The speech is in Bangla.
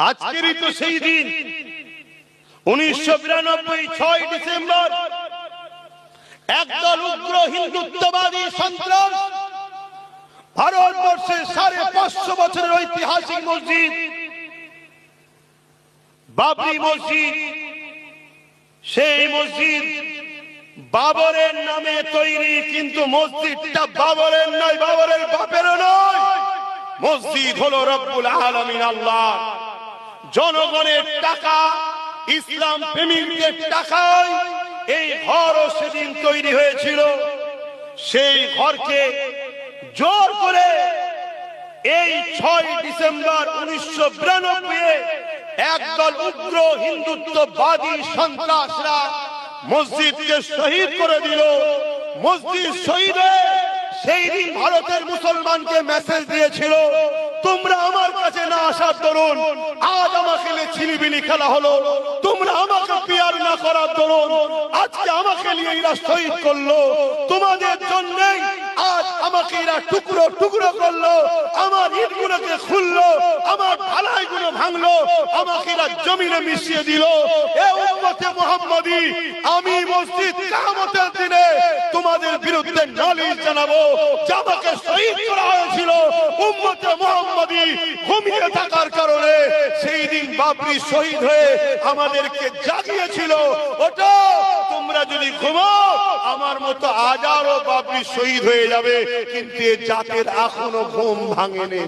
আজকেরই তো সেই দিন 1992 6 ডিসেম্বর একদল উগ্র হিন্দুত্ববাদী সন্ত্রাস ভারতবর্ষের 550 বছরের ঐতিহাসিক মসজিদ বাবরি মসজিদ, সেই মসজিদ বাবরের নামে তৈরি, কিন্তু মসজিদটা বাবরের নয়, বাবরের বাপেরও নয়। মসজিদ হলো রব্বুল আলামিন আল্লাহ। জনগণের টাকা, ইসলাম প্রেমীদের টাকায় এই ঘরও সেদিন তৈরি হয়েছিল। সেই ঘরকে জোর করে এই 6 ডিসেম্বর 1992 একদল উগ্র হিন্দুত্ববাদী সন্ত্রাসরা মসজিদকে শহীদ করে দিল। মসজিদ শহীদ হয়ে সেই দিন ভারতের মুসলমানকে মেসেজ দিয়েছিল, তোমরা আমার কাছে না আসার দরুন আজ আমাকে ছিনিবিনি খেলা হলো, তোমরা আমাকে পিয়ার না করার দরুন আজকে আমাকে নিয়ে এরা শহীদ করলো, তোমাদের জন্যই আজ আমাকে এরা টুকরো টুকরো করলো, আমার ইটগুলোকে খুললো, আমার ঢালাইগুলো ভাঙলো, আমাকে এরা জমিনে মিশিয়ে দিল। এ উম্মতে মুহাম্মাদি, আমি মসজিদ কিয়ামতের দিনে তোমাদের বিরুদ্ধে নালিশ জানাবো। যাকে শহীদ করা হয়েছিল উম্মতে মুহাম্মাদি ঘুমিয়ে থাকার কারণে সেই দিন বাবরি শহীদ হয়ে আমাদেরকে জাগিয়েছিল। ওটা তোমরা যদি ঘুমাও আমার মতো হাজারো বাবরি শহীদ হয়ে যাবে, কিন্তু এ জাতের এখনো ঘুম ভাঙেনি।